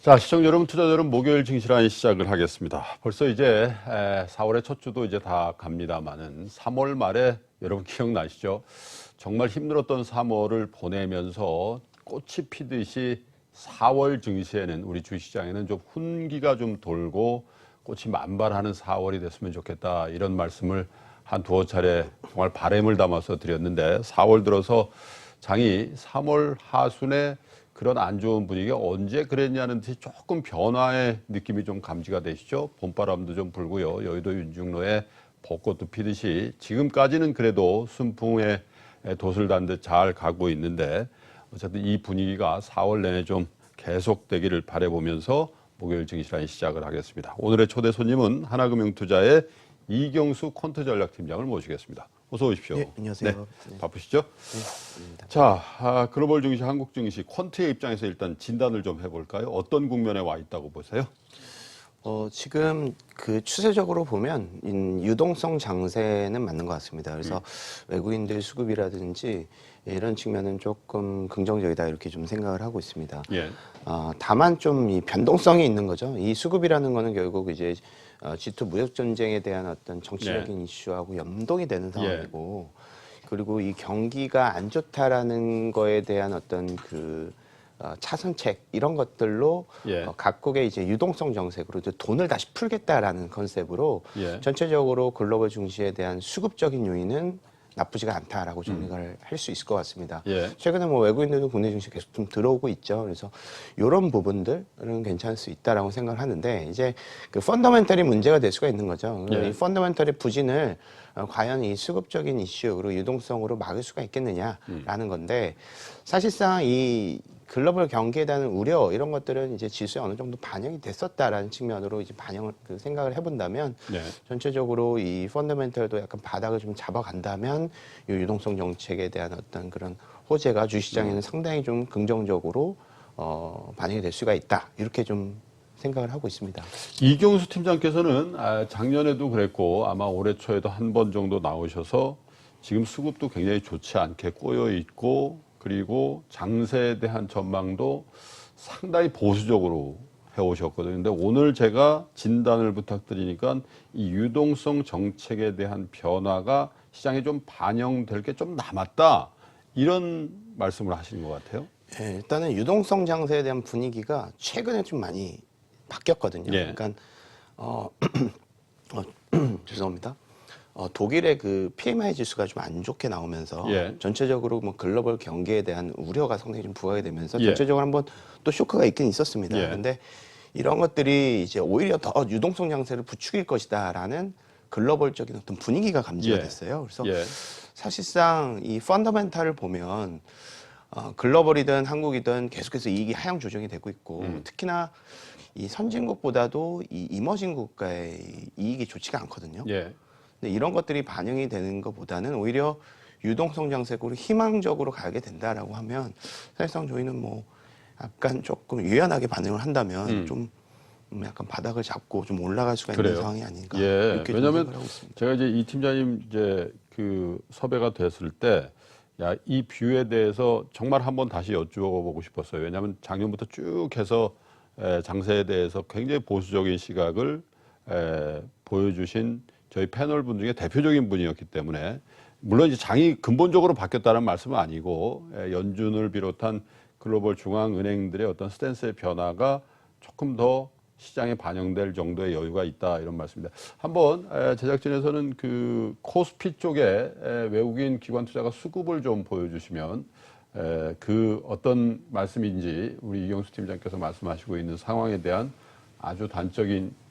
자, 시청자 여러분, 투자자 여러분, 목요일 증시라인 시작을 하겠습니다. 벌써 이제 4월의 첫 주도 이제 다 갑니다만은 3월 말에 여러분 기억나시죠? 정말 힘들었던 3월을 보내면서 꽃이 피듯이 4월 증시에는 우리 주시장에는 좀 훈기가 좀 돌고 꽃이 만발하는 4월이 됐으면 좋겠다 이런 말씀을 한 두어 차례 정말 바람을 담아서 드렸는데 4월 들어서 장이 3월 하순에 그런 안 좋은 분위기가 언제 그랬냐는 듯이 조금 변화의 느낌이 좀 감지가 되시죠. 봄바람도 좀 불고요. 여의도 윤중로에 벚꽃도 피듯이 지금까지는 그래도 순풍에 돛을 단 듯 잘 가고 있는데 어쨌든 이 분위기가 4월 내내 좀 계속되기를 바라보면서 목요일 증시라인 시작을 하겠습니다. 오늘의 초대 손님은 하나금융투자의 이경수 퀀트 전략팀장을 모시겠습니다. 어서 오십시오. 네, 안녕하세요. 네, 바쁘시죠? 네, 자, 글로벌 증시, 한국 증시, 퀀트의 입장에서 일단 진단을 좀 해볼까요? 어떤 국면에 와 있다고 보세요? 지금 그 추세적으로 보면 유동성 장세는 맞는 것 같습니다. 그래서 외국인들 수급이라든지 이런 측면은 조금 긍정적이다 이렇게 좀 생각을 하고 있습니다. 예. 다만 좀 이 변동성이 있는 거죠. 이 수급이라는 거는 결국 이제 G2 무역 전쟁에 대한 어떤 정치적인 이슈하고 연동이 되는 상황이고, 그리고 이 경기가 안 좋다라는 거에 대한 어떤 그 차선책 이런 것들로 각국의 이제 유동성 정책으로 이제 돈을 다시 풀겠다라는 컨셉으로 전체적으로 글로벌 증시에 대한 수급적인 요인은 나쁘지가 않다라고 정리를 할 수 있을 것 같습니다. 최근에 뭐 외국인들도 국내 증시 계속 좀 들어오고 있죠. 그래서 이런 부분들은 괜찮을 수 있다라고 생각을 하는데, 이제 그 펀더멘털이 문제가 될 수가 있는 거죠. 이 펀더멘털의 부진을 과연 이 수급적인 이슈로 유동성으로 막을 수가 있겠느냐라는 건데, 사실상 이 글로벌 경기에 대한 우려 이런 것들은 이제 지수에 어느 정도 반영이 됐었다라는 측면으로 이제 생각을 해본다면 전체적으로 이 펀더멘털도 약간 바닥을 좀 잡아간다면 이 유동성 정책에 대한 어떤 그런 호재가 주시장에는 상당히 좀 긍정적으로 반영이 될 수가 있다 이렇게 좀 생각을 하고 있습니다. 이경수 팀장께서는 작년에도 그랬고 아마 올해 초에도 한 번 정도 나오셔서 지금 수급도 굉장히 좋지 않게 꼬여 있고, 그리고 장세에 대한 전망도 상당히 보수적으로 해오셨거든요. 근데 오늘 제가 진단을 부탁드리니까 이 유동성 정책에 대한 변화가 시장에 좀 반영될 게 좀 남았다, 이런 말씀을 하시는 것 같아요. 네, 일단은 유동성 장세에 대한 분위기가 최근에 좀 많이 바뀌었거든요. 그러니까 죄송합니다. 독일의 그 PMI 지수가 좀 안 좋게 나오면서 전체적으로 뭐 글로벌 경기에 대한 우려가 상당히 좀 부각이 되면서 전체적으로 한번 또 쇼크가 있긴 있었습니다. 그런데 이런 것들이 이제 오히려 더 유동성 장세를 부추길 것이다라는 글로벌적인 어떤 분위기가 감지가 됐어요. 그래서 사실상 이 펀더멘탈을 보면 글로벌이든 한국이든 계속해서 이익이 하향 조정이 되고 있고, 특히나 이 선진국보다도 이 이머징 국가의 이익이 좋지가 않거든요. 근데 이런 것들이 반영이 되는 것보다는 오히려 유동성 장세로 희망적으로 가게 된다라고 하면 사실상 저희는 뭐 약간 조금 유연하게 반응을 한다면 좀 약간 바닥을 잡고 좀 올라갈 수가 있는 상황이 아닌가 이렇게 왜냐하면 생각을 하고 있습니다. 제가 이제 이 팀장님 이제 그 섭외가 됐을 때 이 뷰에 대해서 정말 한번 다시 여쭈어보고 싶었어요. 왜냐하면 작년부터 쭉 해서 장세에 대해서 굉장히 보수적인 시각을 보여주신 저희 패널 분 중에 대표적인 분이었기 때문에, 물론 이제 장이 근본적으로 바뀌었다는 말씀은 아니고 연준을 비롯한 글로벌 중앙은행들의 어떤 스탠스의 변화가 조금 더 시장에 반영될 정도의 여유가 있다, 이런 말씀입니다. 한번 제작진에서는 그 코스피 쪽에 외국인 기관 투자가 수급을 좀 보여주시면 그 어떤 말씀인지 우리 이경수 팀장께서 말씀하시고 있는 상황에 대한 아주 단적인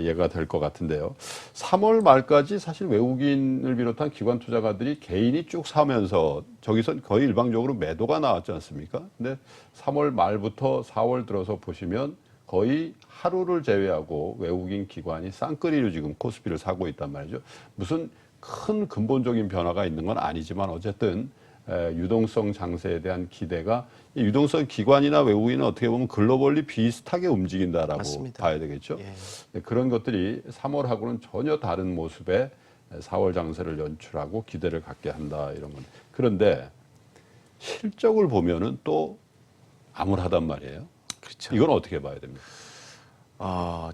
예가 될 것 같은데요. 3월 말까지 사실 외국인을 비롯한 기관 투자가들이 개인이 쭉 사면서 저기서 거의 일방적으로 매도가 나왔지 않습니까? 근데 3월 말부터 4월 들어서 보시면 거의 하루를 제외하고 외국인 기관이 쌍끌이로 지금 코스피를 사고 있단 말이죠. 무슨 큰 근본적인 변화가 있는 건 아니지만 어쨌든 유동성 장세에 대한 기대가, 유동성 기관이나 외국인은 어떻게 보면 글로벌리 비슷하게 움직인다라고 맞습니다. 봐야 되겠죠. 그런 것들이 3월하고는 전혀 다른 모습의 4월 장세를 연출하고 기대를 갖게 한다, 이런 건. 그런데 실적을 보면은 또 암울하단 말이에요. 그렇죠. 이건 어떻게 봐야 됩니까?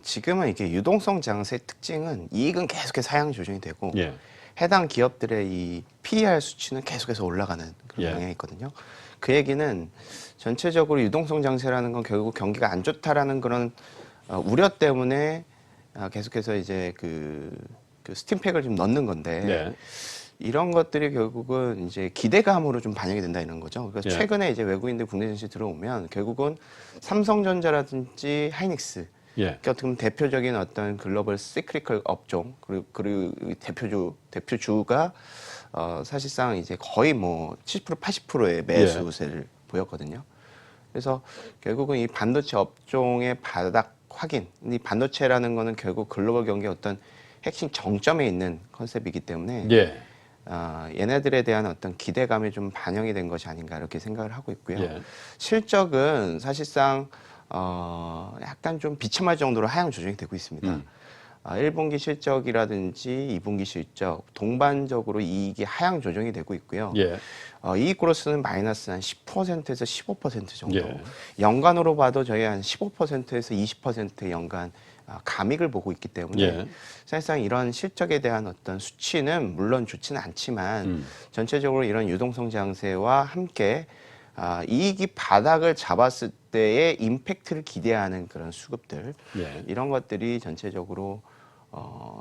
지금은 이게 유동성 장세의 특징은 이익은 계속해서 하향 조정이 되고 예. 해당 기업들의 이 PER 수치는 계속해서 올라가는 그런 예. 경향이 있거든요. 그 얘기는 전체적으로 유동성 장세라는 건 결국 경기가 안 좋다라는 그런 우려 때문에 계속해서 이제 그 스팀팩을 좀 넣는 건데 네. 이런 것들이 결국은 이제 기대감으로 좀 반영이 된다 이런 거죠. 그래서 예. 최근에 이제 외국인들 국내 증시 들어오면 결국은 삼성전자라든지 하이닉스 예. 어떻게 보면 대표적인 어떤 글로벌 시크리컬 업종 그리고 대표주가 사실상 이제 거의 뭐 70% 80%의 매수세를 보였거든요. 그래서 결국은 이 반도체 업종의 바닥 확인, 이 반도체라는 거는 결국 글로벌 경기의 어떤 핵심 정점에 있는 컨셉이기 때문에 예. 얘네들에 대한 어떤 기대감이 좀 반영이 된 것이 아닌가 이렇게 생각을 하고 있고요. 예. 실적은 사실상 약간 좀 비참할 정도로 하향 조정이 되고 있습니다. 1분기 실적이라든지 2분기 실적 동반적으로 이익이 하향 조정이 되고 있고요. 예. 이익 그로스는 마이너스 한 10%에서 15% 정도. 예. 연간으로 봐도 저희 한 15%에서 20%의 연간 감익을 보고 있기 때문에 예. 사실상 이런 실적에 대한 어떤 수치는 물론 좋지는 않지만 전체적으로 이런 유동성 장세와 함께 이익이 바닥을 잡았을 때의 임팩트를 기대하는 그런 수급들 예. 이런 것들이 전체적으로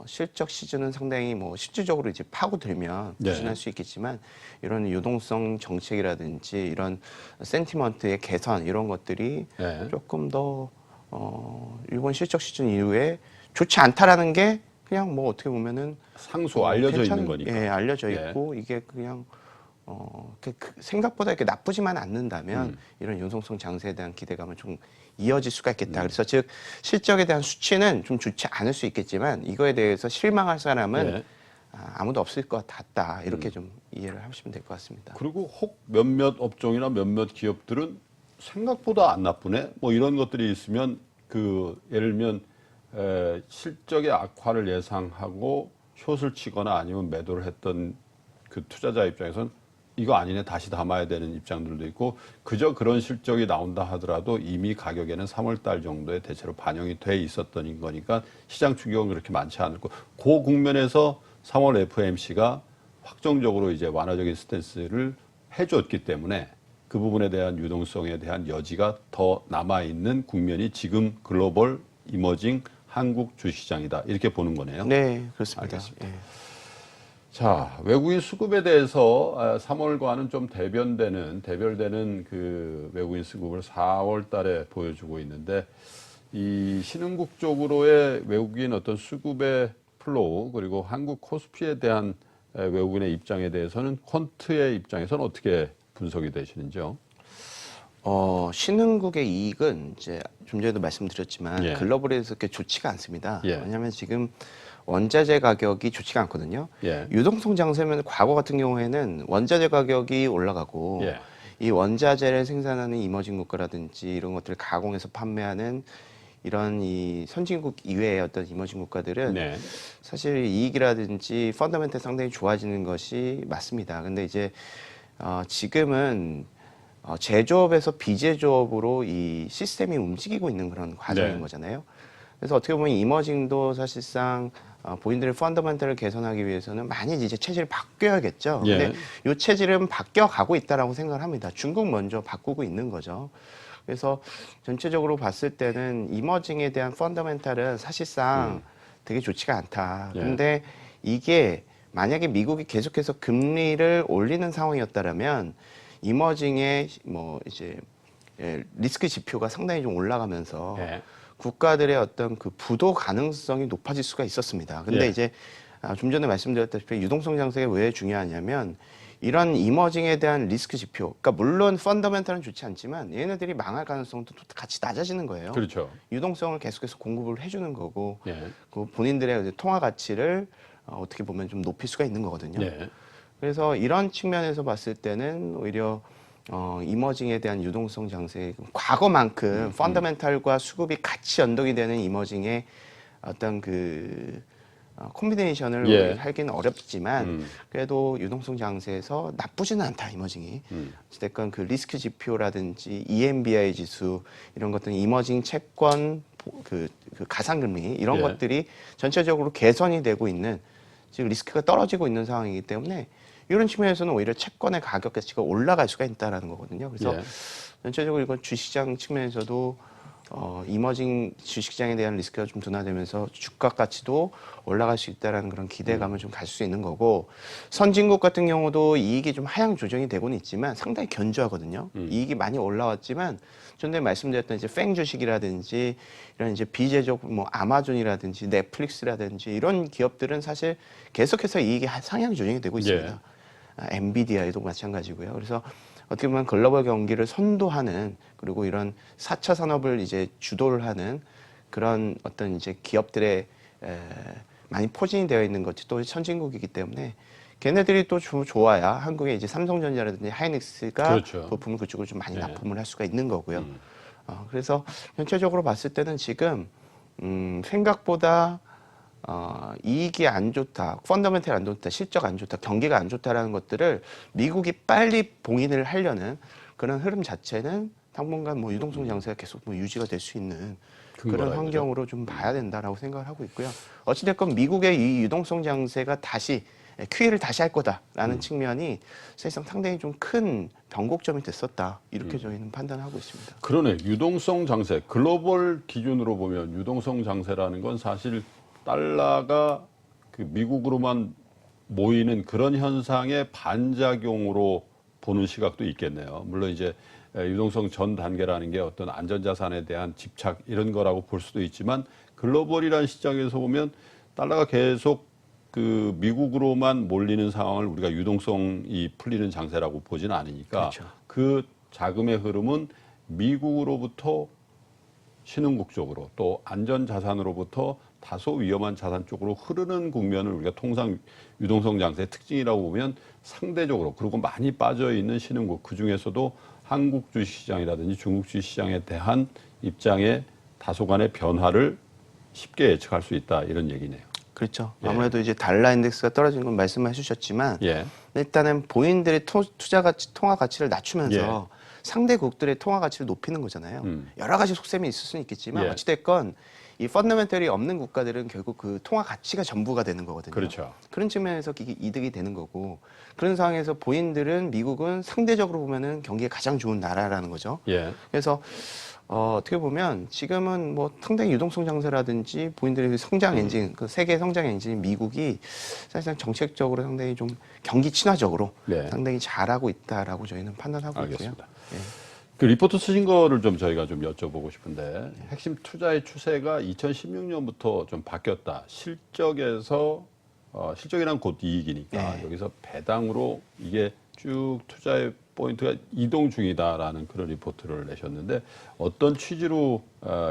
실적 시즌은 상당히 뭐 실질적으로 이제 파고들면 네. 부진할 수 있겠지만 이런 유동성 정책이라든지 이런 센티먼트의 개선 이런 것들이 예. 조금 더 일본 실적 시즌 이후에 좋지 않다라는 게 그냥 뭐 어떻게 보면은 상수 알려져 있는 거니까. 예, 알려져 예. 있고 이게 그냥 생각보다 이렇게 나쁘지만 않는다면 이런 유동성 장세에 대한 기대감은 좀 이어질 수가 있겠다. 그래서 즉 실적에 대한 수치는 좀 좋지 않을 수 있겠지만 이거에 대해서 실망할 사람은 예. 아무도 없을 것 같다. 이렇게 좀 이해를 하시면 될 것 같습니다. 그리고 혹 몇몇 업종이나 몇몇 기업들은 생각보다 안 나쁘네. 뭐 이런 것들이 있으면 그 예를 들면 실적의 악화를 예상하고 숏을 치거나 아니면 매도를 했던 그 투자자 입장에서는 이거 아니네 다시 담아야 되는 입장들도 있고 그저 그런 실적이 나온다 하더라도 이미 가격에는 3월 달 정도에 대체로 반영이 돼 있었던 거니까 시장 충격은 그렇게 많지 않을 거고 그 국면에서 3월 FOMC가 확정적으로 이제 완화적인 스탠스를 해줬기 때문에 그 부분에 대한 유동성에 대한 여지가 더 남아있는 국면이 지금 글로벌 이머징 한국 주식시장이다 이렇게 보는 거네요. 네, 그렇습니다. 알겠습니다. 예. 자, 외국인 수급에 대해서 3월과는 좀 대별되는 그 외국인 수급을 4월 달에 보여주고 있는데 이 신흥국 쪽으로의 외국인 어떤 수급의 플로우 그리고 한국 코스피에 대한 외국인의 입장에 대해서는 퀀트의 입장에서는 어떻게 분석이 되시는지요? 신흥국의 이익은 이제 좀 전에도 말씀드렸지만 예. 글로벌에서 그렇게 좋지가 않습니다. 예. 왜냐하면 지금 원자재 가격이 좋지가 않거든요. 예. 유동성 장세면 과거 같은 경우에는 원자재 가격이 올라가고 예. 이 원자재를 생산하는 이머징 국가라든지 이런 것들을 가공해서 판매하는 이런 이 선진국 이외의 어떤 이머징 국가들은 네. 사실 이익이라든지 펀더멘탈 상당히 좋아지는 것이 맞습니다. 근데 이제 지금은 제조업에서 비제조업으로 이 시스템이 움직이고 있는 그런 과정인 네. 거잖아요. 그래서 어떻게 보면 이머징도 사실상 본인들의 펀더멘탈을 개선하기 위해서는 많이 이제 체질을 바뀌어야겠죠. 예. 근데 이 체질은 바뀌어가고 있다라고 생각을 합니다. 중국 먼저 바꾸고 있는 거죠. 그래서 전체적으로 봤을 때는 이머징에 대한 펀더멘탈은 사실상 되게 좋지가 않다. 예. 근데 이게 만약에 미국이 계속해서 금리를 올리는 상황이었다라면 이머징의 뭐 이제 리스크 지표가 상당히 좀 올라가면서 예. 국가들의 어떤 그 부도 가능성이 높아질 수가 있었습니다. 근데 예. 이제 좀 전에 말씀드렸다시피 유동성 장세가 왜 중요하냐면 이런 이머징에 대한 리스크 지표, 그러니까 물론 펀더멘탈은 좋지 않지만 얘네들이 망할 가능성도 같이 낮아지는 거예요. 그렇죠. 유동성을 계속해서 공급을 해주는 거고 예. 그 본인들의 통화 가치를 어떻게 보면 좀 높일 수가 있는 거거든요. 예. 그래서 이런 측면에서 봤을 때는 오히려 이머징에 대한 유동성 장세, 과거만큼 펀더멘탈과 수급이 같이 연동이 되는 이머징의 어떤 그 콤비네이션을 예. 하기는 어렵지만 그래도 유동성 장세에서 나쁘지는 않다 이머징이. 어쨌든 그 리스크 지표라든지 EMBI 지수 이런 것들은 이머징 채권 그 가상금리 이런 예. 것들이 전체적으로 개선이 되고 있는 지금 리스크가 떨어지고 있는 상황이기 때문에 이런 측면에서는 오히려 채권의 가격 가치가 올라갈 수가 있다라는 거거든요. 그래서 예. 전체적으로 이건 주식시장 측면에서도 이머징 주식시장에 대한 리스크가 좀 둔화되면서 주가 가치도 올라갈 수 있다라는 그런 기대감을 좀 가질 수 있는 거고 선진국 같은 경우도 이익이 좀 하향 조정이 되고는 있지만 상당히 견조하거든요. 이익이 많이 올라왔지만 전에 말씀드렸던 이제 팽 주식이라든지 이런 이제 비제조 뭐 아마존이라든지 넷플릭스라든지 이런 기업들은 사실 계속해서 이익이 상향 조정이 되고 있습니다. 엔비디아에도 마찬가지고요. 그래서 어떻게 보면 글로벌 경기를 선도하는 그리고 이런 4차 산업을 이제 주도를 하는 그런 어떤 이제 기업들의 많이 포진이 되어 있는 것이 또 선진국이기 때문에 걔네들이 또 좋아야 한국의 이제 삼성전자라든지 하이닉스가 그렇죠. 부품을 그쪽으로 좀 많이 네. 납품을 할 수가 있는 거고요. 그래서 전체적으로 봤을 때는 지금 생각보다 이익이 안 좋다, 펀더멘털 안 좋다, 실적 안 좋다, 경기가 안 좋다라는 것들을 미국이 빨리 봉인을 하려는 그런 흐름 자체는 당분간 뭐 유동성 장세가 계속 뭐 유지가 될 수 있는 그런 환경으로 좀 봐야 된다라고 생각을 하고 있고요. 어찌됐건 미국의 이 유동성 장세가 다시 QE를 다시 할 거다라는 측면이 사실상 상당히 좀 큰 변곡점이 됐었다 이렇게 저희는 판단하고 있습니다. 그러네. 유동성 장세. 글로벌 기준으로 보면 유동성 장세라는 건 사실 달러가 그 미국으로만 모이는 그런 현상의 반작용으로 보는 시각도 있겠네요. 물론 이제 유동성 전 단계라는 게 어떤 안전자산에 대한 집착 이런 거라고 볼 수도 있지만 글로벌이라는 시장에서 보면 달러가 계속 그 미국으로만 몰리는 상황을 우리가 유동성이 풀리는 장세라고 보지는 않으니까 그렇죠. 그 자금의 흐름은 미국으로부터 신흥국 쪽으로 또 안전자산으로부터 다소 위험한 자산 쪽으로 흐르는 국면을 우리가 통상 유동성 장세의 특징이라고 보면 상대적으로 그리고 많이 빠져 있는 신흥국 그중에서도 한국 주식시장이라든지 중국 주식시장에 대한 입장의 다소간의 변화를 쉽게 예측할 수 있다 이런 얘기네요. 그렇죠. 아무래도 이제 달러 인덱스가 떨어지는 건 말씀해 주셨지만 일단은 본인들의 투자 가치, 통화 가치를 낮추면서 상대국들의 통화 가치를 높이는 거잖아요. 여러 가지 속셈이 있을 수는 있겠지만 어찌됐건 이 펀더멘털이 없는 국가들은 결국 그 통화 가치가 전부가 되는 거거든요. 그렇죠. 그런 측면에서 이득이 되는 거고 그런 상황에서 본인들은 미국은 상대적으로 보면은 경기에 가장 좋은 나라라는 거죠. 그래서 어떻게 보면 지금은 뭐 상당히 유동성 장세라든지 본인들의 성장 엔진, 그 세계 성장 엔진 미국이 사실상 정책적으로 상당히 좀 경기 친화적으로 상당히 잘하고 있다라고 저희는 판단하고 알겠습니다. 있고요. 그 리포트 쓰신 거를 좀 저희가 좀 여쭤보고 싶은데 핵심 투자의 추세가 2016년부터 좀 바뀌었다. 실적에서 실적이란 곧 이익이니까 여기서 배당으로 이게 쭉 투자의 포인트가 이동 중이다라는 그런 리포트를 내셨는데 어떤 취지로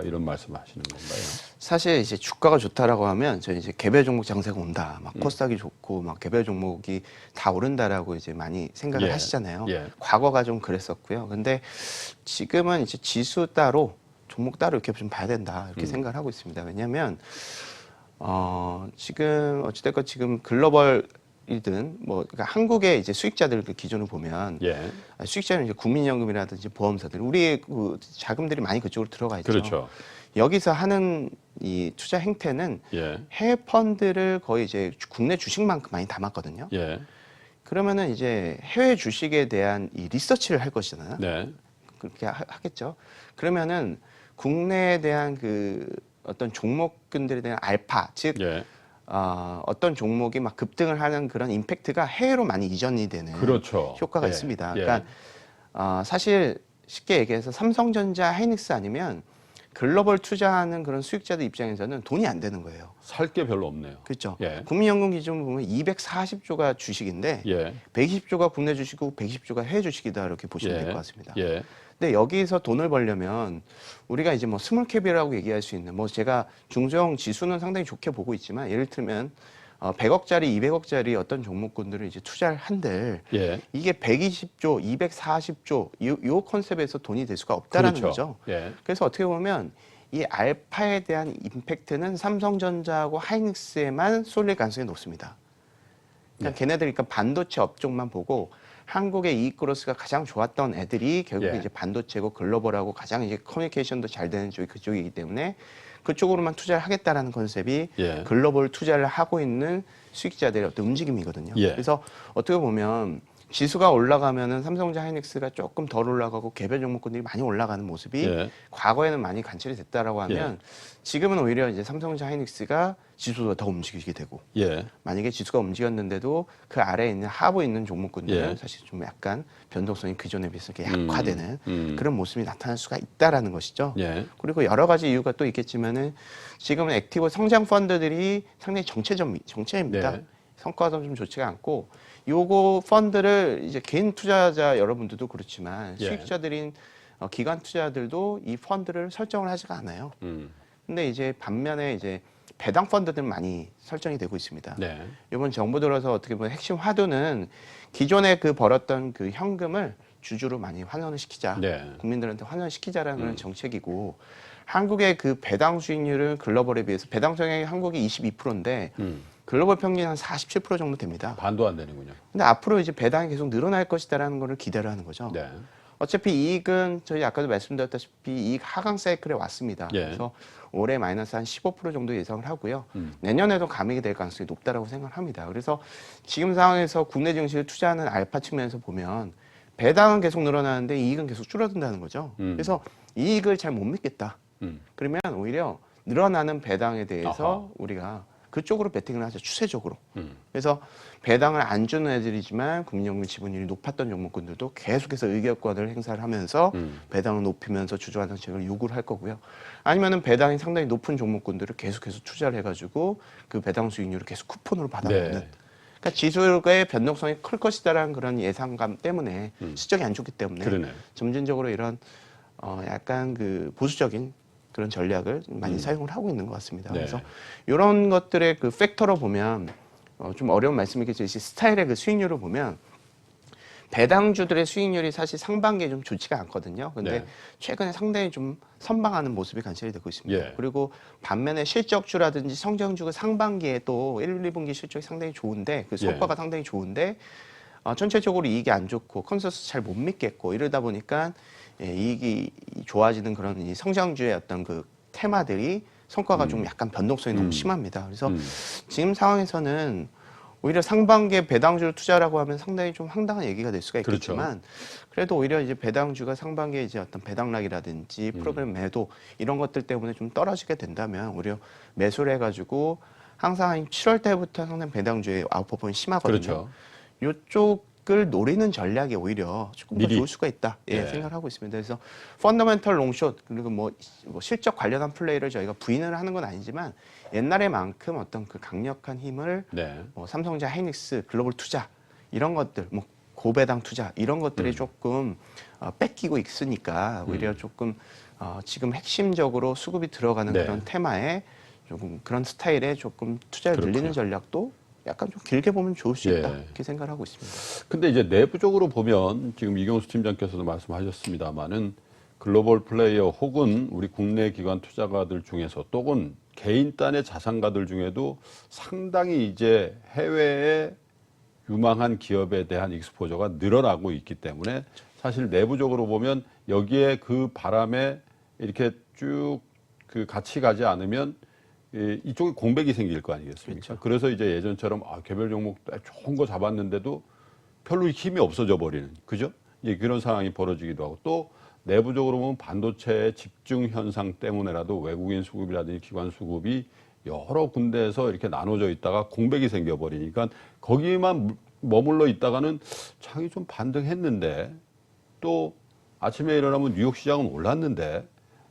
이런 말씀하시는 건가요? 사실 이제 주가가 좋다라고 하면 저희 이제 개별 종목 장세가 온다, 막 코스닥이 좋고 막 개별 종목이 다 오른다라고 이제 많이 생각을 하시잖아요. 과거가 좀 그랬었고요. 근데 지금은 이제 지수 따로 종목 따로 이렇게 좀 봐야 된다 이렇게 생각을 하고 있습니다. 왜냐하면 지금 어찌됐건 지금 글로벌 이든 뭐 그러니까 한국의 이제 수익자들 그 기준을 보면 수익자는 이제 국민연금이라든지 보험사들 우리의 그 자금들이 많이 그쪽으로 들어가 있죠. 그렇죠. 여기서 하는 이 투자 행태는 해외 펀드를 거의 이제 국내 주식만큼 많이 담았거든요. 그러면은 이제 해외 주식에 대한 이 리서치를 할 것이잖아요. 그렇게 하겠죠. 그러면은 국내에 대한 그 어떤 종목군들에 대한 알파, 즉 어떤 종목이 막 급등을 하는 그런 임팩트가 해외로 많이 이전이 되는 효과가 있습니다. 그러니까 사실 쉽게 얘기해서 삼성전자, 하이닉스 아니면 글로벌 투자하는 그런 수익자들 입장에서는 돈이 안 되는 거예요. 살 게 별로 없네요. 그렇죠. 국민연금 기준 보면 240조가 주식인데 120조가 국내 주식이고 120조가 해외 주식이다 이렇게 보시면 될 것 같습니다. 근데 여기서 돈을 벌려면 우리가 이제 뭐 스몰캡이라고 얘기할 수 있는 뭐 제가 중소형 지수는 상당히 좋게 보고 있지만 예를 들면 100억짜리, 200억짜리 어떤 종목군들을 이제 투자를 한들 이게 120조, 240조 이 컨셉에서 돈이 될 수가 없다라는 거죠. 그래서 어떻게 보면 이 알파에 대한 임팩트는 삼성전자하고 하이닉스에만 쏠릴 가능성이 높습니다. 그러니까 걔네들 그러니까 반도체 업종만 보고 한국의 이익 그로스가 가장 좋았던 애들이 결국 예. 이제 반도체고 글로벌하고 가장 이제 커뮤니케이션도 잘 되는 쪽이 그쪽이기 때문에 그쪽으로만 투자를 하겠다라는 컨셉이 예. 글로벌 투자를 하고 있는 수익자들의 어떤 움직임이거든요. 예. 그래서 어떻게 보면 지수가 올라가면은 삼성전자 하이닉스가 조금 덜 올라가고 개별 종목군들이 많이 올라가는 모습이 예. 과거에는 많이 관찰이 됐다라고 하면 지금은 오히려 이제 삼성전자 하이닉스가 지수가 더 움직이게 되고 예. 만약에 지수가 움직였는데도 그 아래에 있는 하부에 있는 종목군들은 예. 사실 좀 약간 변동성이 그전에 비해서 이렇게 약화되는 음. 그런 모습이 나타날 수가 있다라는 것이죠. 예. 그리고 여러 가지 이유가 또 있겠지만은 지금은 액티브 성장 펀드들이 상당히 정체입니다. 네. 성과가 좀 좋지가 않고 요거 펀드를 이제 개인 투자자 여러분들도 그렇지만 예. 수익자들인 기관 투자자들도 이 펀드를 설정을 하지가 않아요. 근데 이제 반면에 이제 배당 펀드들은 많이 설정이 되고 있습니다. 네. 이번 정부 들어서 어떻게 보면 핵심 화두는 기존에 그 벌었던 그 현금을 주주로 많이 환원을 시키자. 네. 국민들한테 환원시키자라는 그런 정책이고 한국의 그 배당 수익률은 글로벌에 비해서 배당 성향이 한국이 22%인데 글로벌 평균이 한 47% 정도 됩니다. 반도 안 되는군요. 근데 앞으로 이제 배당이 계속 늘어날 것이다라는 거를 기대를 하는 거죠. 네. 어차피 이익은 저희 아까도 말씀드렸다시피 이익 하강 사이클에 왔습니다. 예. 그래서 올해 마이너스 한 15% 정도 예상을 하고요. 내년에도 감익이 될 가능성이 높다라고 생각합니다. 그래서 지금 상황에서 국내 증시를 투자하는 알파 측면에서 보면 배당은 계속 늘어나는데 이익은 계속 줄어든다는 거죠. 그래서 이익을 잘 못 믿겠다. 그러면 오히려 늘어나는 배당에 대해서 아하. 우리가 그쪽으로 베팅을 하죠. 추세적으로. 그래서 배당을 안 주는 애들이지만 국민연금 지분율이 높았던 종목군들도 계속해서 의결권을 행사를 하면서 배당을 높이면서 주주환원 정책을 요구를 할 거고요. 아니면은 배당이 상당히 높은 종목군들을 계속해서 투자를 해가지고 그 배당 수익률을 계속 쿠폰으로 받아먹는. 네. 그러니까 지수의 변동성이 클 것이다라는 그런 예상감 때문에 실적이 안 좋기 때문에 그러네. 점진적으로 이런 약간 그 보수적인 그런 전략을 많이 사용을 하고 있는 것 같습니다. 네. 그래서 이런 것들의 그 팩터로 보면 좀 어려운 말씀이겠지만 스타일의 그 수익률을 보면 배당주들의 수익률이 사실 상반기에 좀 좋지가 않거든요. 근데 네. 최근에 상당히 좀 선방하는 모습이 관찰이 되고 있습니다. 예. 그리고 반면에 실적주라든지 성장주가 상반기에 또 1, 2분기 실적이 상당히 좋은데 그 성과가 상당히 좋은데 전체적으로 이익이 안 좋고 컨센서스 잘 못 믿겠고 이러다 보니까 이익이 좋아지는 그런 이 성장주의 어떤 그 테마들이 성과가 좀 약간 변동성이 너무 심합니다. 그래서 지금 상황에서는 오히려 상반기에 배당주를 투자라고 하면 상당히 좀 황당한 얘기가 될 수가 있겠지만 그래도 오히려 이제 배당주가 상반기에 이제 어떤 배당락이라든지 프로그램 매도 이런 것들 때문에 좀 떨어지게 된다면 오히려 매수를 해가지고 항상 한 7월 때부터 상당히 배당주의 아웃퍼폼이 심하거든요. 그렇죠. 이쪽을 노리는 전략이 오히려 조금 더 미리. 좋을 수가 있다. 예, 네. 생각을 하고 있습니다. 그래서 펀더멘털 롱숏 그리고 뭐 실적 관련한 플레이를 저희가 부인을 하는 건 아니지만 옛날에만큼 어떤 그 강력한 힘을 네. 뭐 삼성전자, 하이닉스, 글로벌 투자 이런 것들, 뭐 고배당 투자 이런 것들이 조금 뺏기고 있으니까 오히려 조금 지금 핵심적으로 수급이 들어가는 네. 그런 테마에 조금 그런 스타일에 조금 투자를 그렇군요. 늘리는 전략도 약간 좀 길게 보면 좋을 수 있다 예. 이렇게 생각을 하고 있습니다. 근데 이제 내부적으로 보면 지금 이경수 팀장께서도 말씀하셨습니다만은 글로벌 플레이어 혹은 우리 국내 기관 투자가들 중에서 또는 개인 단의 자산가들 중에도 상당히 이제 해외에 유망한 기업에 대한 익스포저가 늘어나고 있기 때문에 사실 내부적으로 보면 여기에 그 바람에 이렇게 쭉 그 같이 가지 않으면 이쪽에 공백이 생길 거 아니겠습니까? 그래서 이제 예전처럼 개별 종목 좋은 거 잡았는데도 별로 힘이 없어져 버리는, 그죠? 이제 그런 상황이 벌어지기도 하고 또 내부적으로 보면 반도체 집중 현상 때문에라도 외국인 수급이라든지 기관 수급이 여러 군데에서 이렇게 나눠져 있다가 공백이 생겨버리니까 거기만 머물러 있다가는 장이 좀 반등했는데 또 아침에 일어나면 뉴욕 시장은 올랐는데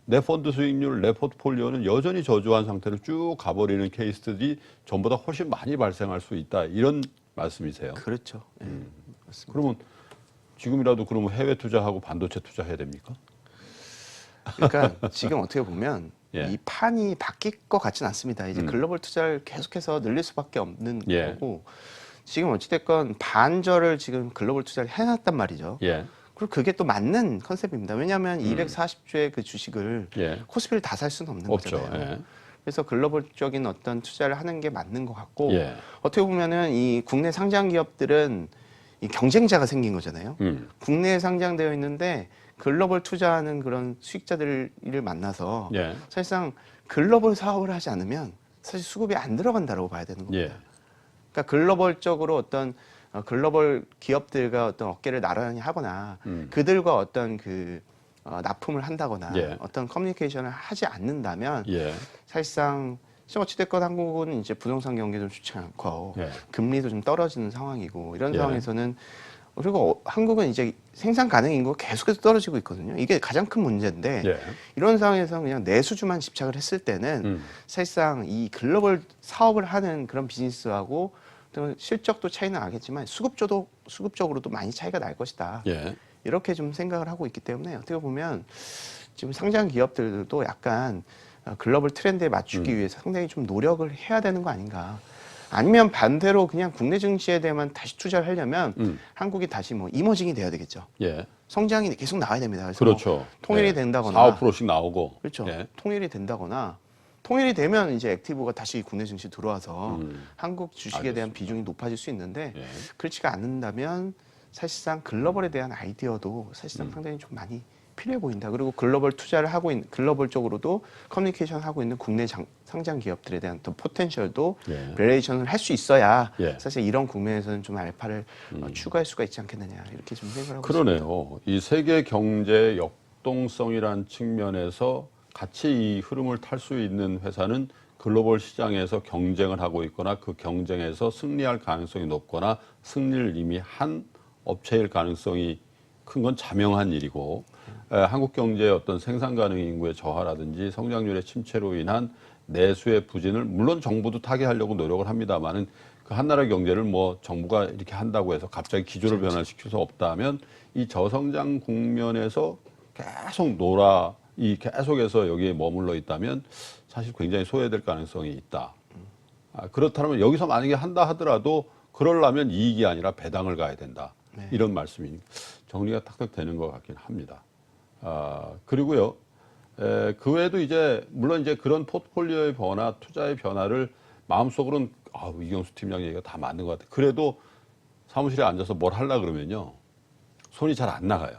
내 펀드 수익률, 내 포트폴리오는 여전히 저조한 상태로 쭉 가버리는 케이스들이 전보다 훨씬 많이 발생할 수 있다. 이런 말씀이세요. 그렇죠. 예, 맞습니다. 그러면 지금이라도 그러면 해외 투자하고 반도체 투자해야 됩니까? 그러니까 지금 어떻게 보면 예. 이 판이 바뀔 것 같지는 않습니다. 이제 글로벌 투자를 계속해서 늘릴 수밖에 없는 예. 거고 지금 어찌됐건 반절을 지금 글로벌 투자를 해놨단 말이죠. 예. 그리고 그게 또 맞는 컨셉입니다. 왜냐하면 240조의 그 주식을 예. 코스피를 다 살 수는 없는 없죠. 거잖아요. 예. 그래서 글로벌적인 어떤 투자를 하는 게 맞는 것 같고 예. 어떻게 보면은 이 국내 상장 기업들은 이 경쟁자가 생긴 거잖아요. 국내에 상장되어 있는데 글로벌 투자하는 그런 수익자들을 만나서 예. 사실상 글로벌 사업을 하지 않으면 사실 수급이 안 들어간다고 봐야 되는 겁니다. 예. 그러니까 글로벌적으로 어떤 글로벌 기업들과 어떤 어깨를 나란히 하거나 그들과 어떤 그 납품을 한다거나 예. 어떤 커뮤니케이션을 하지 않는다면 예. 사실상 어찌됐건 한국은 이제 부동산 경기도 좋지 않고 예. 금리도 좀 떨어지는 상황이고 이런 예. 상황에서는 그리고 한국은 이제 생산 가능 인구가 계속해서 떨어지고 있거든요. 이게 가장 큰 문제인데 예. 이런 상황에서 그냥 내수주만 집착을 했을 때는 사실상 이 글로벌 사업을 하는 그런 비즈니스하고 또 실적도 차이는 나겠지만 수급적으로도 많이 차이가 날 것이다. 예. 이렇게 좀 생각을 하고 있기 때문에 어떻게 보면 지금 상장 기업들도 약간 글로벌 트렌드에 맞추기 위해서 상당히 좀 노력을 해야 되는 거 아닌가. 아니면 반대로 그냥 국내 증시에 대해만 다시 투자를 하려면 한국이 다시 뭐 이머징이 돼야 되겠죠. 예. 성장이 계속 나와야 됩니다. 그래서 그렇죠. 뭐 통일이 예. 된다거나 4~5%씩 나오고. 그렇죠. 예. 통일이 된다거나 통일이 되면 이제 액티브가 다시 국내 증시 들어와서 한국 주식에 대한 비중이 높아질 수 있는데 예. 그렇지가 않는다면 사실상 글로벌에 대한 아이디어도 사실상 상당히 좀 많이 필요해 보인다. 그리고 글로벌 투자를 하고 있는 글로벌적으로도 커뮤니케이션 하고 있는 국내 상장 기업들에 대한 또 포텐셜도 예. 밸류에이션을 할 수 있어야 예. 사실 이런 국면에서는 좀 알파를 추구할 수가 있지 않겠느냐 이렇게 좀 생각을 하고 그러네요. 이 세계 경제의 역동성이라는 측면에서 같이 이 흐름을 탈 수 있는 회사는 글로벌 시장에서 경쟁을 하고 있거나 그 경쟁에서 승리할 가능성이 높거나 승리를 이미 한 업체일 가능성이 큰 건 자명한 일이고 한국 경제의 어떤 생산 가능 인구의 저하라든지 성장률의 침체로 인한 내수의 부진을 물론 정부도 타개하려고 노력을 합니다만은 그 한 나라 경제를 뭐 정부가 이렇게 한다고 해서 갑자기 기조를 변화시킬 수 없다면 이 저성장 국면에서 계속 계속해서 여기에 머물러 있다면 사실 굉장히 소외될 가능성이 있다. 그렇다면 여기서 만약에 한다 하더라도 그러려면 이익이 아니라 배당을 가야 된다. 네. 이런 말씀이 정리가 탁탁 되는 것 같긴 합니다. 그리고요, 그 외에도 물론 그런 포트폴리오의 변화, 투자의 변화를 마음속으로는 이경수 팀장 얘기가 다 맞는 것 같아요. 그래도 사무실에 앉아서 뭘 하려 그러면요, 손이 잘 안 나가요.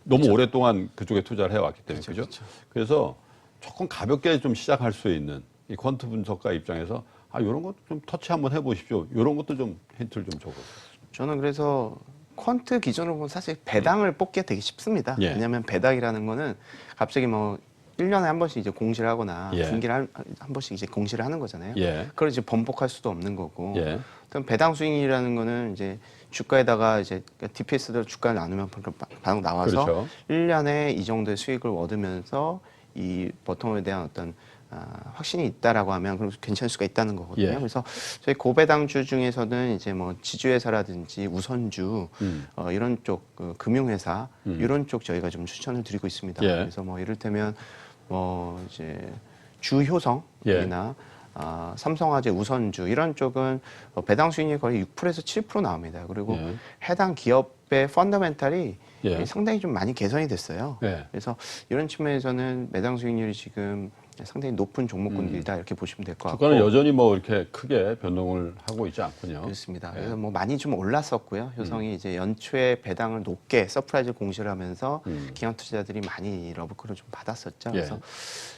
너무 그렇죠. 오랫동안 그쪽에 투자를 해왔기 때문에. 그죠? 그렇죠. 그래서 조금 가볍게 좀 시작할 수 있는 이 퀀트 분석가 입장에서 이런 것도 좀 터치 한번 해보십시오. 이런 것도 좀 힌트를 좀 줘보세요. 저는 그래서 퀀트 기준으로 보면 사실 배당을 뽑기가 되게 쉽습니다. 예. 왜냐하면 배당이라는 거는 갑자기 뭐 1년에 한 번씩 이제 공시를 하거나 예. 분기를 한 번씩 이제 공시를 하는 거잖아요. 예. 그걸 이제 번복할 수도 없는 거고. 예. 어떤 배당 수익이라는 거는 이제 주가에다가 이제 DPS대로 주가를 나누면 바로 나와서 그렇죠. 1년에 이 정도의 수익을 얻으면서 이 버텀에 대한 어떤 확신이 있다라고 하면 그럼 괜찮을 수가 있다는 거거든요. 예. 그래서 저희 고배당주 중에서는 이제 뭐 지주회사라든지 우선주 이런 쪽 금융회사 이런 쪽 저희가 좀 추천을 드리고 있습니다. 예. 그래서 뭐 이를테면 뭐 이제 주효성이나 삼성화재 우선주 이런 쪽은 배당 수익률이 거의 6%에서 7% 나옵니다. 그리고 예. 해당 기업의 펀더멘탈이 예. 상당히 좀 많이 개선이 됐어요. 예. 그래서 이런 측면에서는 매당 수익률이 지금 상당히 높은 종목군들이다 이렇게 보시면 될 것 같고. 주가는 여전히 뭐 이렇게 크게 변동을 하고 있지 않군요. 그렇습니다. 예. 그래서 뭐 많이 좀 올랐었고요. 효성이 이제 연초에 배당을 높게 서프라이즈 공시를 하면서 기관 투자자들이 많이 러브콜을 좀 받았었죠. 예. 그래서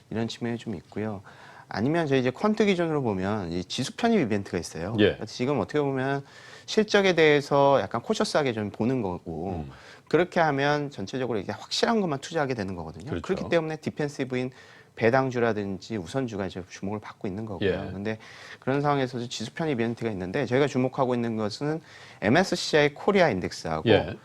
이런 측면이 좀 있고요. 아니면 저희 이제 퀀트 기준으로 보면 이 지수 편입 이벤트가 있어요. 예. 지금 어떻게 보면 실적에 대해서 약간 코셔스하게 좀 보는 거고 그렇게 하면 전체적으로 이게 확실한 것만 투자하게 되는 거거든요. 그렇죠. 그렇기 때문에 디펜시브인 배당주라든지 우선주가 이제 주목을 받고 있는 거고요. 예. 그런데 그런 상황에서 지수 편입 이벤트가 있는데 저희가 주목하고 있는 것은 MSCI 코리아 인덱스하고 예.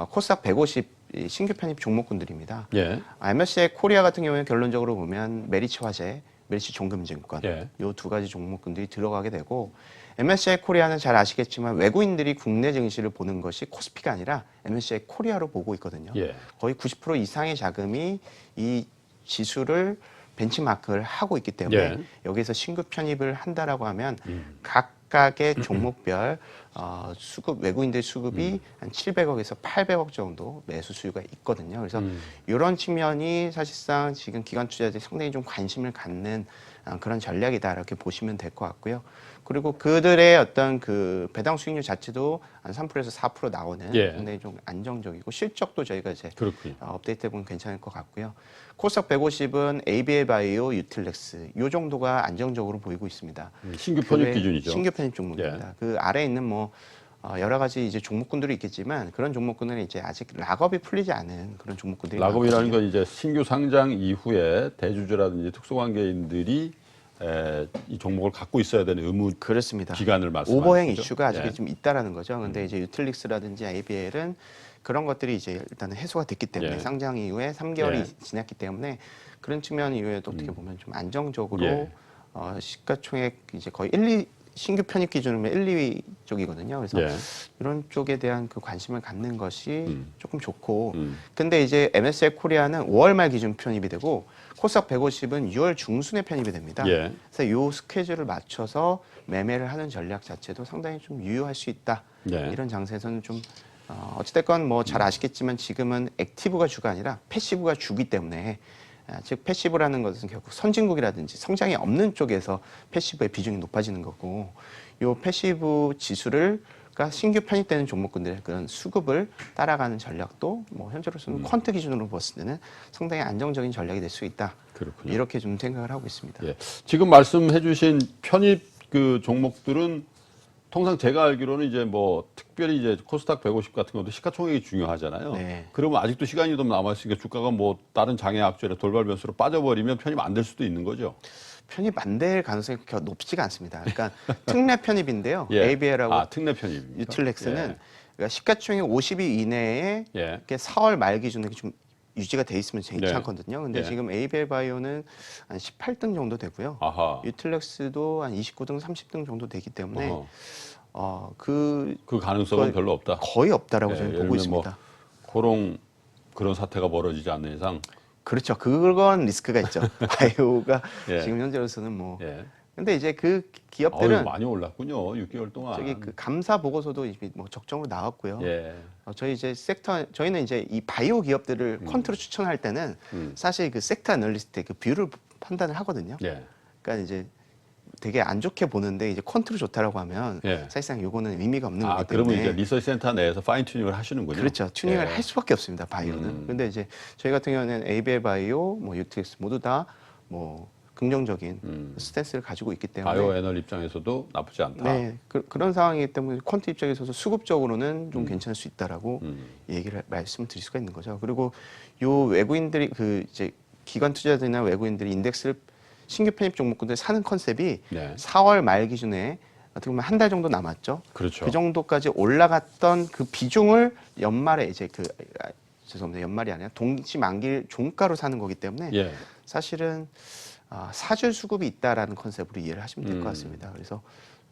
코스닥 150 신규 편입 종목군들입니다. 예. MSCI 코리아 같은 경우에는 결론적으로 보면 메리츠 화재, 메리츠 종금증권 예. 이 두 가지 종목군들이 들어가게 되고 MSCI 코리아는 잘 아시겠지만 외국인들이 국내 증시를 보는 것이 코스피가 아니라 MSCI 코리아로 보고 있거든요. 예. 거의 90% 이상의 자금이 이 지수를 벤치마크를 하고 있기 때문에 예. 여기서 신규 편입을 한다라고 하면 각 각각의 종목별 수급 외국인들 수급이 한 700억에서 800억 정도 매수 수요가 있거든요. 그래서 이런 측면이 사실상 지금 기관 투자자들이 상당히 좀 관심을 갖는 그런 전략이다 이렇게 보시면 될 것 같고요. 그리고 그들의 어떤 그 배당 수익률 자체도 한 3%에서 4% 나오는 예. 상당히 좀 안정적이고 실적도 저희가 이제 그렇군요. 업데이트 해보면 괜찮을 것 같고요. 코스닥 150은 ABL 바이오, 유틸렉스 이 정도가 안정적으로 보이고 있습니다. 신규 편입 그 기준이죠. 신규 편입 종목입니다. 그 아래에 있는 뭐 여러 가지 이제 종목군들이 있겠지만 그런 종목군들은 이제 아직 락업이 풀리지 않은 그런 종목군들이 락업이라는 많거든요. 건 이제 신규 상장 이후에 대주주라든지 특수관계인들이 이 종목을 갖고 있어야 되는 의무 그렇습니다. 기간을 말씀하시죠. 오버행 이슈가 아직 예. 좀 있다라는 거죠. 근데 이제 유틸릭스라든지 ABL은 그런 것들이 이제 일단은 해소가 됐기 때문에 예. 상장 이후에 3개월이 예. 지났기 때문에 그런 측면 이후에도 어떻게 보면 좀 안정적으로 예. 시가총액 이제 거의 1, 2 신규 편입 기준이면 1, 2위 쪽이거든요. 그래서 예. 이런 쪽에 대한 그 관심을 갖는 것이 조금 좋고 음. 근데 이제 MSCI 코리아는 5월 말 기준 편입이 되고 코스닥 150은 6월 중순에 편입이 됩니다. 예. 그래서 이 스케줄을 맞춰서 매매를 하는 전략 자체도 상당히 좀 유효할 수 있다. 네. 이런 장세에서는 좀 어찌됐건 뭐 잘 아시겠지만 지금은 액티브가 주가 아니라 패시브가 주기 때문에 즉 패시브라는 것은 결국 선진국이라든지 성장이 없는 쪽에서 패시브의 비중이 높아지는 거고 이 패시브 지수를 그러니까 신규 편입되는 종목군들의 그런 수급을 따라가는 전략도 뭐 현재로서는 퀀트 기준으로 봤을 때는 상당히 안정적인 전략이 될 수 있다. 그렇군요. 이렇게 좀 생각을 하고 있습니다. 예. 지금 말씀해주신 편입 그 종목들은 통상 제가 알기로는 이제 뭐 특별히 이제 코스닥 150 같은 것도 시가총액이 중요하잖아요. 네. 그러면 아직도 시간이 좀 남았으니까 주가가 뭐 다른 장애 악재나 돌발 변수로 빠져버리면 편입 안 될 수도 있는 거죠. 편입 안 될 가능성이 그렇게 높지가 않습니다. 그러니까 특례 편입인데요. 예. ABL하고 특례 편입. 유틸렉스는 그러니까 시가총액 50위 이내에 예. 이렇게 4월 말 기준에 좀 유지가 돼 있으면 괜찮거든요. 네. 근데 예. 지금 ABL 바이오는 한 18등 정도 되고요. 아하. 유틸렉스도 한 29등, 30등 정도 되기 때문에 어허. 그 그 가능성은 거의- 별로 없다. 거의 없다라고 예, 저는 예를 보고 들면 뭐 있습니다. 코롱 그런 사태가 벌어지지 않는 이상. 그렇죠. 그건 리스크가 있죠. 바이오가 예. 지금 현재로서는 뭐. 예. 근데 이제 그 기업들은 많이 올랐군요. 6개월 동안. 저기 그 감사 보고서도 이미 뭐 적정으로 나왔고요. 예. 저희 이제 저희는 이제 이 바이오 기업들을 퀀트로 추천할 때는 사실 그 섹터 애널리스트의 그 뷰를 판단을 하거든요. 예. 그러니까 이제 되게 안 좋게 보는데 이제 퀀트로 좋다라고 하면 예. 사실상 요거는 의미가 없는 거기 그러면 때문에 이제 리서치 센터 내에서 파인 튜닝을 하시는군요. 그렇죠. 튜닝을 예. 할 수밖에 없습니다. 바이오는. 근데 이제 저희 같은 경우는 ABL 바이오, 뭐 유틸렉스 모두 다 뭐 긍정적인 스탠스를 가지고 있기 때문에 바이오 애널 입장에서도 나쁘지 않다. 네, 그런 상황이기 때문에 퀀트 입장에서도 수급적으로는 좀 괜찮을 수 있다라고 얘기를 말씀드릴 수가 있는 거죠. 그리고 요 외국인들이 그 이제 기관 투자자들이나 외국인들이 인덱스를 신규 편입 종목군들 사는 컨셉이 네. 4월 말 기준에 어떻게 보면 한 달 정도 남았죠. 그렇죠. 그 정도까지 올라갔던 그 비중을 연말에 이제 죄송합니다. 연말이 아니라 동시 만기일 종가로 사는 거기 때문에 예. 사실은 사줄 수급이 있다라는 컨셉으로 이해를 하시면 될 것 같습니다. 그래서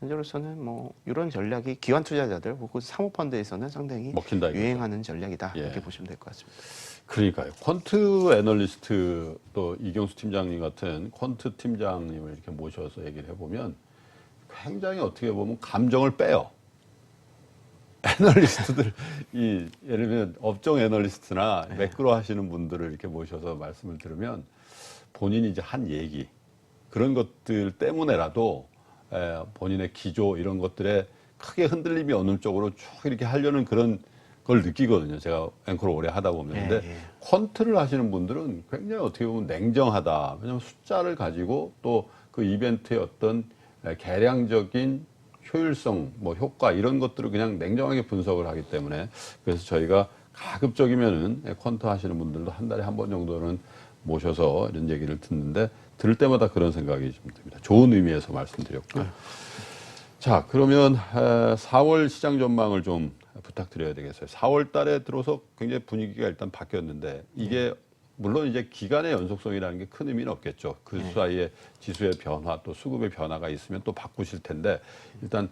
현재로서는 뭐 이런 전략이 기관 투자자들 혹은 사모펀드에서는 상당히 먹힌다 이거죠. 유행하는 전략이다 예. 이렇게 보시면 될 것 같습니다. 그러니까요. 퀀트 애널리스트 또 이경수 팀장님 같은 퀀트 팀장님을 이렇게 모셔서 얘기를 해보면 굉장히 어떻게 보면 감정을 빼요. 애널리스트들 예를 들면 업종 애널리스트나 매크로 하시는 분들을 이렇게 모셔서 말씀을 들으면 본인이 이제 한 얘기 그런 것들 때문에라도 본인의 기조 이런 것들에 크게 흔들림이 없는 쪽으로 쭉 이렇게 하려는 그런 걸 느끼거든요. 제가 앵커를 오래 하다 보면. 근데 퀀트를 하시는 분들은 굉장히 어떻게 보면 냉정하다. 왜냐하면 숫자를 가지고 또 그 이벤트의 어떤 계량적인 효율성, 뭐 효과 이런 것들을 그냥 냉정하게 분석을 하기 때문에 그래서 저희가 가급적이면은 퀀트 하시는 분들도 한 달에 한 번 정도는 모셔서 이런 얘기를 듣는데 들을 때마다 그런 생각이 좀 듭니다. 좋은 의미에서 말씀드렸고요. 자, 그러면 4월 시장 전망을 좀 부탁드려야 되겠어요. 4월 달에 들어서 굉장히 분위기가 일단 바뀌었는데 이게 물론 이제 기간의 연속성이라는 게 큰 의미는 없겠죠. 그 사이에 지수의 변화 또 수급의 변화가 있으면 또 바꾸실 텐데 일단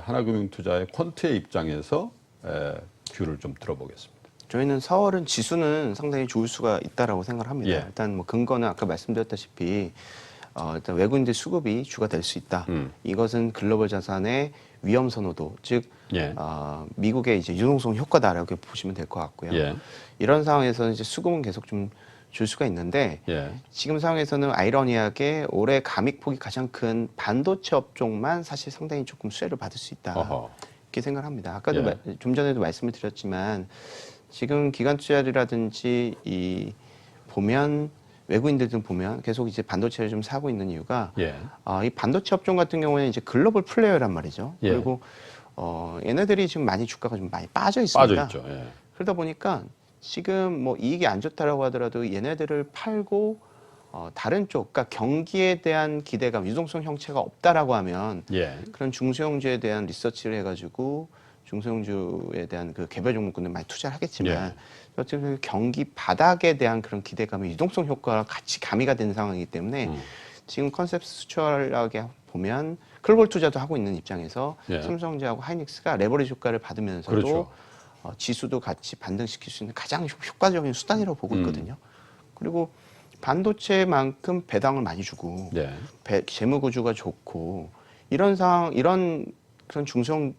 하나금융투자의 퀀트의 입장에서 뷰를 좀 들어보겠습니다. 저희는 4월은 지수는 상당히 좋을 수가 있다라고 생각을 합니다. 예. 일단 뭐 근거는 아까 말씀드렸다시피 일단 외국인들 수급이 주가 될 수 있다. 이것은 글로벌 자산의 위험 선호도, 즉 예. 미국의 이제 유동성 효과다라고 보시면 될 것 같고요. 예. 이런 상황에서는 이제 수급은 계속 좀 줄 수가 있는데 예. 지금 상황에서는 아이러니하게 올해 감익폭이 가장 큰 반도체 업종만 사실 상당히 조금 수혜를 받을 수 있다. 어허. 이렇게 생각합니다. 아까도 예. 좀 전에도 말씀을 드렸지만 지금 기관 투자들이라든지 이 보면 외국인들 좀 보면 계속 이제 반도체를 좀 사고 있는 이유가 예. 이 반도체 업종 같은 경우에는 이제 글로벌 플레이어란 말이죠. 예. 그리고 얘네들이 지금 많이 주가가 좀 많이 빠져 있습니다. 빠져 있죠. 예. 그러다 보니까 지금 뭐 이익이 안 좋다라고 하더라도 얘네들을 팔고 다른 쪽, 그러니까 경기에 대한 기대감, 유동성 형체가 없다라고 하면 예. 그런 중소형주에 대한 리서치를 해가지고 중소형주에 대한 그 개별 종목군을 많이 투자를 하겠지만 어쨌든 경기 바닥에 대한 그런 기대감이 유동성 효과랑 같이 가미가 되는 상황이기 때문에 지금 컨셉스추얼하게 보면 글로벌 투자도 하고 있는 입장에서 예. 삼성전자하고 하이닉스가 레버리지 효과를 받으면서도 그렇죠. 지수도 같이 반등시킬 수 있는 가장 효과적인 수단이라고 보고 있거든요. 그리고 반도체만큼 배당을 많이 주고 예. 재무 구조가 좋고 이런 상황, 이런 그런 중성이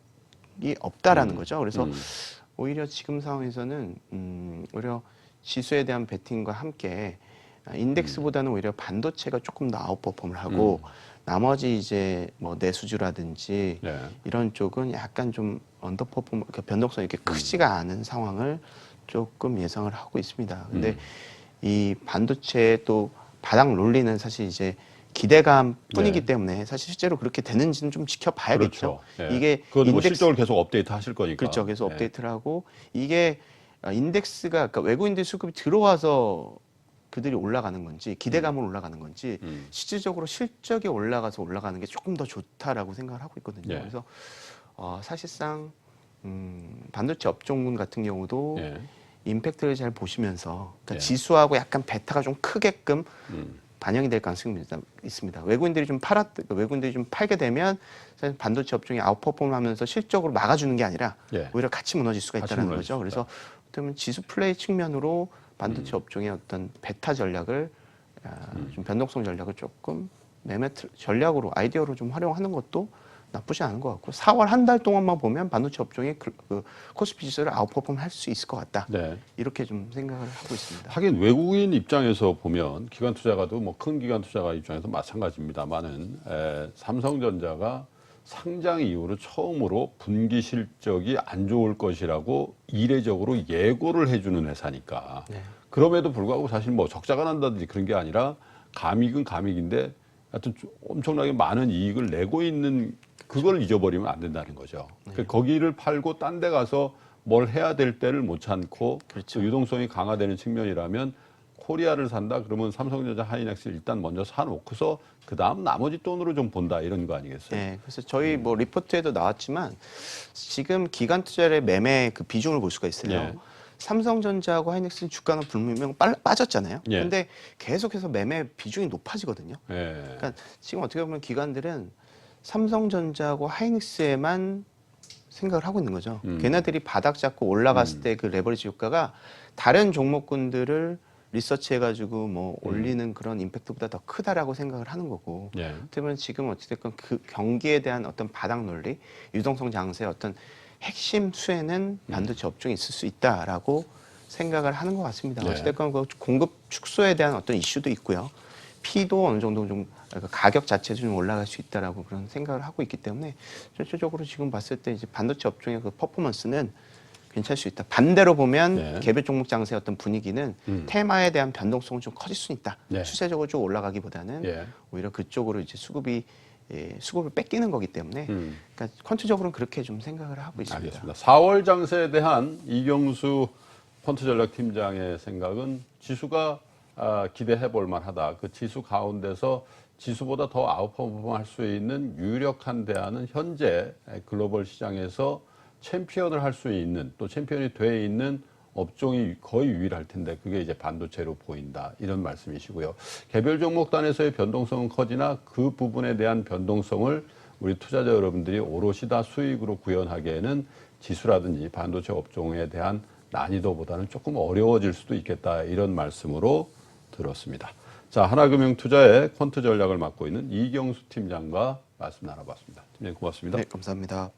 없다라는 거죠. 그래서 오히려 지금 상황에서는 오히려 지수에 대한 베팅과 함께 인덱스보다는 오히려 반도체가 조금 더 아웃퍼폼을 하고 나머지 이제 뭐 내수주라든지 예. 이런 쪽은 약간 좀 언더퍼폼, 그러니까 변동성이 이렇게 크지가 않은 상황을 조금 예상을 하고 있습니다. 근데 이 반도체 또 바닥 논리는 사실 이제 기대감 뿐이기 네. 때문에 사실 실제로 그렇게 되는지는 좀 지켜봐야겠죠. 그렇죠. 예. 이게 그건 뭐 인덱스, 실적을 계속 업데이트 하실 거니까. 그렇죠. 계속 예. 업데이트를 하고 이게 인덱스가, 그러니까 외국인들 수급이 들어와서 그들이 올라가는 건지 기대감으로 올라가는 건지 실질적으로 실적이 올라가서 올라가는 게 조금 더 좋다라고 생각을 하고 있거든요. 예. 그래서 사실상 반도체 업종군 같은 경우도 예. 임팩트를 잘 보시면서 그러니까 예. 지수하고 약간 베타가 좀 크게끔 반영이 될 가능성이 있습니다. 외국인들이 좀 외국인들이 좀 팔게 되면 사실 반도체 업종이 아웃퍼폼하면서 실적으로 막아주는 게 아니라 예. 오히려 같이 무너질 수가 같이 있다는 무너질 거죠. 수 그래서 그러면 지수 플레이 측면으로 반도체 업종의 어떤 베타 전략을 좀 변동성 전략을 조금 전략으로 아이디어로 좀 활용하는 것도 나쁘지 않은 것 같고 4월 한 달 동안만 보면 반도체 업종이 그 코스피 지수를 아웃퍼폼 할 수 있을 것 같다. 네. 이렇게 좀 생각을 하고 있습니다. 하긴 외국인 입장에서 보면 기관 투자가도 뭐 큰 기관 투자가 입장에서 마찬가지입니다만은 삼성전자가 상장 이후로 처음으로 분기 실적이 안 좋을 것이라고 이례적으로 예고를 해주는 회사니까. 네. 그럼에도 불구하고 사실 뭐 적자가 난다든지 그런 게 아니라 감익은 감익인데 하여튼 엄청나게 많은 이익을 내고 있는 그걸 잊어버리면 안 된다는 거죠. 그러니까 거기를 팔고 딴 데 가서 뭘 해야 될 때를 못 찾고 그렇죠. 또 유동성이 강화되는 측면이라면 코리아를 산다 그러면 삼성전자 하이닉스 일단 먼저 사놓고서 그다음 나머지 돈으로 좀 본다 이런 거 아니겠어요? 네, 그래서 저희 뭐 리포트에도 나왔지만 지금 기관 투자의 매매 그 비중을 볼 수가 있어요. 예. 삼성전자하고 하이닉스는 주가는 불명 빠졌잖아요. 예. 근데 계속해서 매매 비중이 높아지거든요. 예. 그러니까 지금 어떻게 보면 기관들은 삼성전자하고 하이닉스에만 생각을 하고 있는 거죠. 걔네들이 바닥 잡고 올라갔을 때 그 레버리지 효과가 다른 종목군들을 리서치해가지고 뭐 올리는 그런 임팩트보다 더 크다라고 생각을 하는 거고. 예. 그러면 지금 어찌됐건 그 경기에 대한 어떤 바닥 논리, 유동성 장세의 어떤 핵심 수혜는 반도체 업종에 있을 수 있다라고 생각을 하는 것 같습니다. 네. 어찌됐건 그 공급 축소에 대한 어떤 이슈도 있고요. P도 어느 정도 좀 가격 자체도 좀 올라갈 수 있다라고 그런 생각을 하고 있기 때문에 전체적으로 지금 봤을 때 이제 반도체 업종의 그 퍼포먼스는 괜찮을 수 있다. 반대로 보면 네. 개별 종목 장세의 어떤 분위기는 테마에 대한 변동성은 좀 커질 수 있다. 네. 추세적으로 쭉 올라가기보다는 예. 오히려 그쪽으로 이제 수급을 뺏기는 거기 때문에 그러니까 퀀트적으로는 그렇게 좀 생각을 하고 있습니다. 알겠습니다. 4월 장세에 대한 이경수 펀트 전략 팀장의 생각은 지수가 기대해 볼 만하다. 그 지수 가운데서 지수보다 더 아웃퍼폼할 수 있는 유력한 대안은 현재 글로벌 시장에서 챔피언을 할 수 있는 또 챔피언이 돼 있는 업종이 거의 유일할 텐데 그게 이제 반도체로 보인다 이런 말씀이시고요. 개별 종목단에서의 변동성은 커지나 그 부분에 대한 변동성을 우리 투자자 여러분들이 오롯이 다 수익으로 구현하기에는 지수라든지 반도체 업종에 대한 난이도보다는 조금 어려워질 수도 있겠다 이런 말씀으로 들었습니다. 자, 하나금융투자의 퀀트 전략을 맡고 있는 이경수 팀장과 말씀 나눠봤습니다. 팀장님 고맙습니다. 네, 감사합니다.